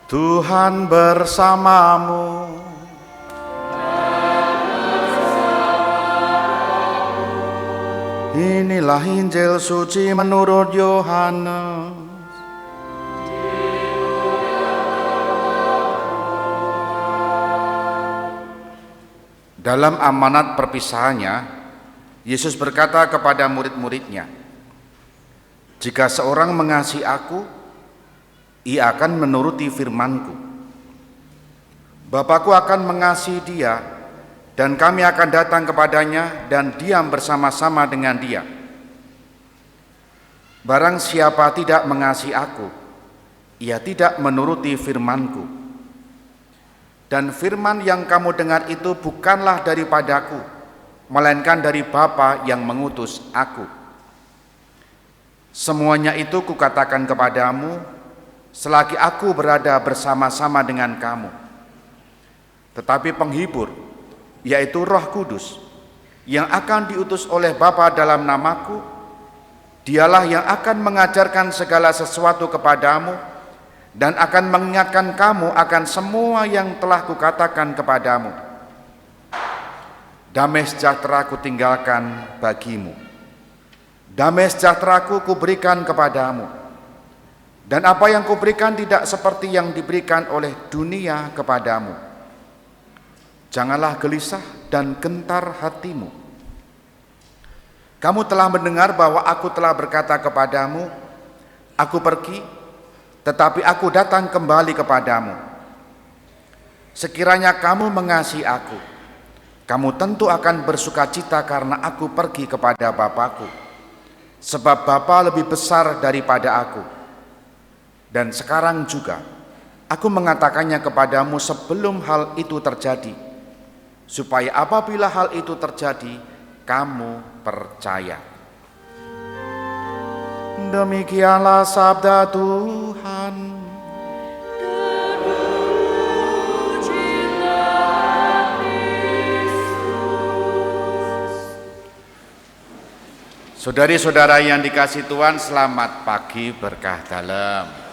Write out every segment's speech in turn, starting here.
Tuhan bersamamu. Inilah Injil suci menurut Yohanes. Dalam amanat perpisahannya, Yesus berkata kepada murid-muridnya, "Jika seorang mengasihi aku, ia akan menuruti firman-Ku. Bapa-Ku akan mengasihi dia, dan kami akan datang kepadanya dan diam bersama-sama dengan dia. Barang siapa tidak mengasihi aku, ia tidak menuruti firman-Ku. Dan firman yang kamu dengar itu bukanlah daripadaku, melainkan dari Bapa yang mengutus aku. Semuanya itu kukatakan kepadamu selagi aku berada bersama-sama dengan kamu. Tetapi penghibur, yaitu Roh Kudus, yang akan diutus oleh Bapa dalam namaku, dialah yang akan mengajarkan segala sesuatu kepadamu dan akan mengingatkan kamu akan semua yang telah kukatakan kepadamu. Damai sejahtera kutinggalkan bagimu. Damai sejahtera-Ku kuberikan kepadamu. Dan apa yang kuberikan tidak seperti yang diberikan oleh dunia kepadamu. Janganlah gelisah dan gentar hatimu. Kamu telah mendengar bahwa aku telah berkata kepadamu, aku pergi, tetapi aku datang kembali kepadamu. Sekiranya kamu mengasihi aku, kamu tentu akan bersukacita karena aku pergi kepada Bapa-Ku, sebab Bapa lebih besar daripada aku. Dan sekarang juga aku mengatakannya kepadamu sebelum hal itu terjadi, supaya apabila hal itu terjadi, kamu percaya." Demikianlah sabda Tuhan. Saudari-saudara yang dikasihi Tuhan, selamat pagi berkah dalam.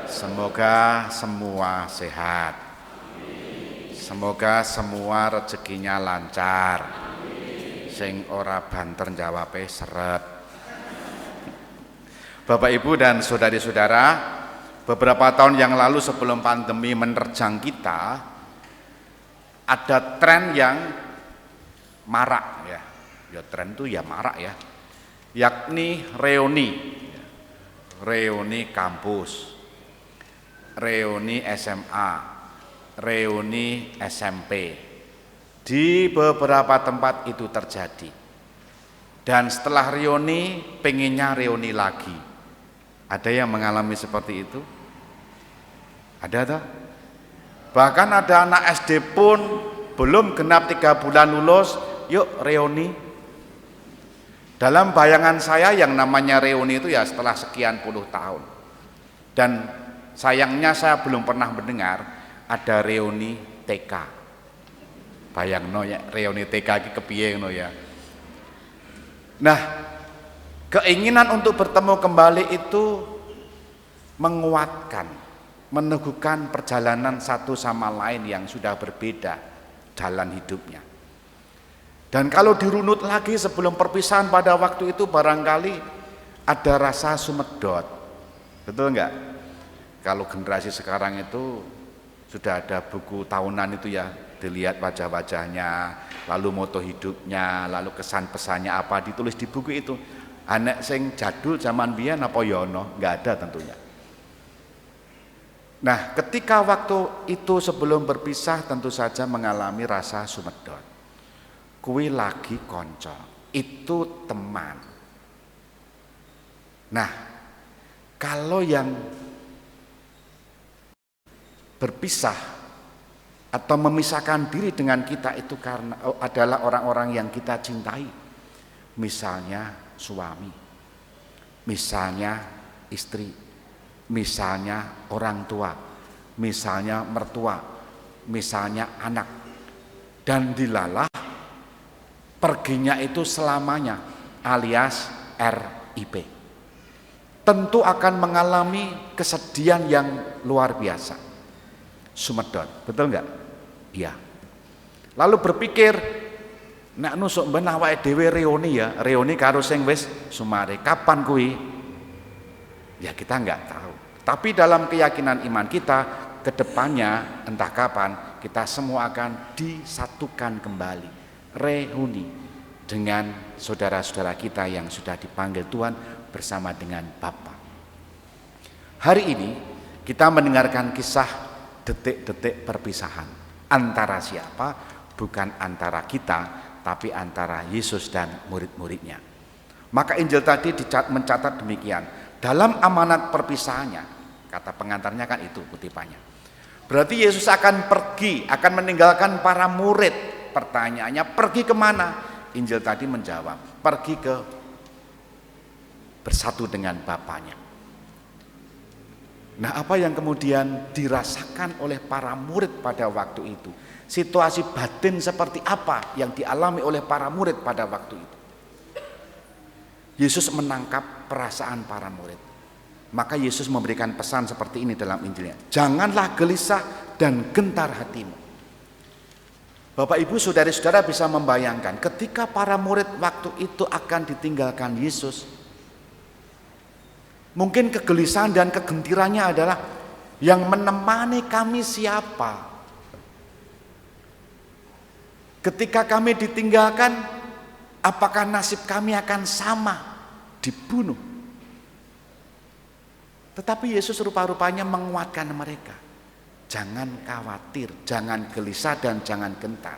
Semoga semua sehat. Semoga semua rezekinya lancar. Sing ora banter jawabe seret. Bapak, Ibu, dan saudari-saudara, beberapa tahun yang lalu sebelum pandemi menerjang kita, ada tren yang marak ya. Ya tren itu ya marak ya. Yakni reuni. Reuni kampus. Reuni SMA. Reuni SMP. Di beberapa tempat itu terjadi. Dan setelah reuni, pengennya reuni lagi. Ada yang mengalami seperti itu? Ada tak? Bahkan ada anak SD pun belum genap 3 bulan lulus, yuk reuni. Dalam bayangan saya yang namanya reuni itu ya setelah sekian puluh tahun. Dan sayangnya saya belum pernah mendengar ada reuni TK. Bayangno ya reuni TK iki kepiye ngono ya. Nah, keinginan untuk bertemu kembali itu menguatkan, meneguhkan perjalanan satu sama lain yang sudah berbeda jalan hidupnya. Dan kalau dirunut lagi sebelum perpisahan pada waktu itu barangkali ada rasa sumedot. Betul enggak? Kalau generasi sekarang itu sudah ada buku tahunan itu ya, dilihat wajah-wajahnya, lalu moto hidupnya, lalu kesan pesannya apa ditulis di buku itu. Anak sing jadul zaman biyen apa ya ono? Enggak ada tentunya. Nah, ketika waktu itu sebelum berpisah tentu saja mengalami rasa sumedot. Kuwi lagi konco, itu teman. Nah, kalau yang berpisah atau memisahkan diri dengan kita itu karena adalah orang-orang yang kita cintai. Misalnya suami, misalnya istri, misalnya orang tua, misalnya mertua, misalnya anak. Dan dilalah perginya itu selamanya alias RIP. tentu akan mengalami kesedihan yang luar biasa. Sumedon, betul nggak? Iya. Lalu berpikir, nek nusuk ben awake dhewe reoni karo sing wis sumare. Kapan kuwi? Ya kita nggak tahu. Tapi dalam keyakinan iman kita, kedepannya entah kapan kita semua akan disatukan kembali, reuni dengan saudara-saudara kita yang sudah dipanggil Tuhan bersama dengan Bapa. Hari ini kita mendengarkan kisah detik-detik perpisahan antara siapa? Bukan antara kita, tapi antara Yesus dan murid-muridnya. Maka Injil tadi mencatat demikian. Dalam amanat perpisahannya, kata pengantarnya kan itu kutipannya. Berarti Yesus akan pergi, akan meninggalkan para murid. Pertanyaannya, pergi kemana? Injil tadi menjawab, pergi ke bersatu dengan Bapaknya. Nah, apa yang kemudian dirasakan oleh para murid pada waktu itu? Situasi batin seperti apa yang dialami oleh para murid pada waktu itu? Yesus menangkap perasaan para murid. Maka Yesus memberikan pesan seperti ini dalam Injilnya. Janganlah gelisah dan gentar hatimu. Bapak Ibu saudara-saudara bisa membayangkan ketika para murid waktu itu akan ditinggalkan Yesus, mungkin kegelisahan dan kegentirannya adalah yang menemani kami siapa? Ketika kami ditinggalkan, apakah nasib kami akan sama? Dibunuh. Tetapi Yesus rupa-rupanya menguatkan mereka. Jangan khawatir, jangan gelisah dan jangan gentar.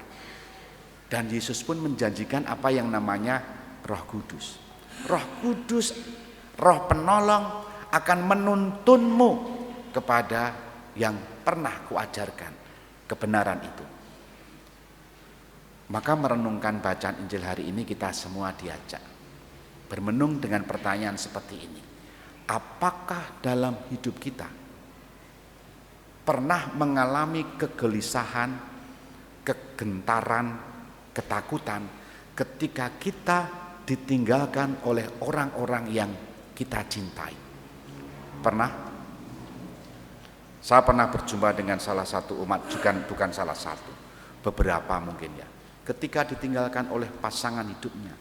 Dan Yesus pun menjanjikan apa yang namanya Roh Kudus. Roh Kudus, Roh Penolong akan menuntunmu kepada yang pernah kuajarkan, kebenaran itu. Maka merenungkan bacaan Injil hari ini kita semua diajak bermenung dengan pertanyaan seperti ini. Apakah dalam hidup kita pernah mengalami kegelisahan, kegentaran, ketakutan ketika kita ditinggalkan oleh orang-orang yang kita cintai? Pernah? Saya pernah berjumpa dengan salah satu umat, bukan salah satu, beberapa mungkin ya. Ketika ditinggalkan oleh pasangan hidupnya,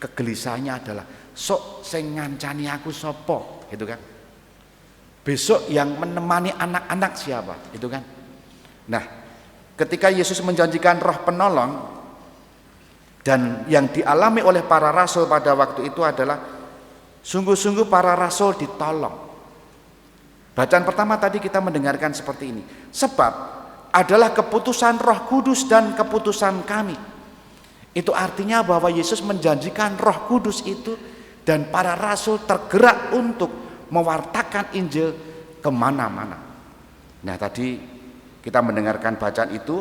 kegelisahannya adalah sok sing ngancani aku sopo, gitu kan? Besok yang menemani anak-anak siapa, gitu kan? Nah, ketika Yesus menjanjikan Roh Penolong dan yang dialami oleh para rasul pada waktu itu adalah sungguh-sungguh para rasul ditolong. Bacaan pertama tadi kita mendengarkan seperti ini. Sebab adalah keputusan Roh Kudus dan keputusan kami. Itu artinya bahwa Yesus menjanjikan Roh Kudus itu dan para rasul tergerak untuk mewartakan Injil kemana-mana. Nah, tadi kita mendengarkan bacaan itu,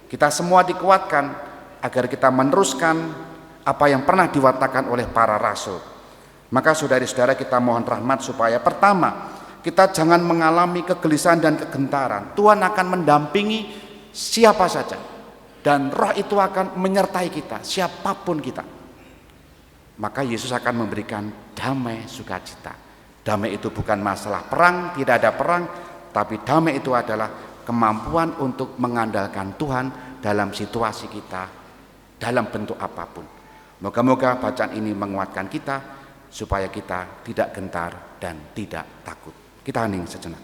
kita semua dikuatkan agar kita meneruskan apa yang pernah diwartakan oleh para rasul. Maka saudara-saudara kita mohon rahmat supaya pertama, kita jangan mengalami kegelisahan dan kegentaran. Tuhan akan mendampingi siapa saja. Dan Roh itu akan menyertai kita, siapapun kita. Maka Yesus akan memberikan damai sukacita. Damai itu bukan masalah perang, tidak ada perang. Tapi damai itu adalah kemampuan untuk mengandalkan Tuhan dalam situasi kita, dalam bentuk apapun. Moga-moga bacaan ini menguatkan kita supaya kita tidak gentar dan tidak takut. Kita hening sejenak.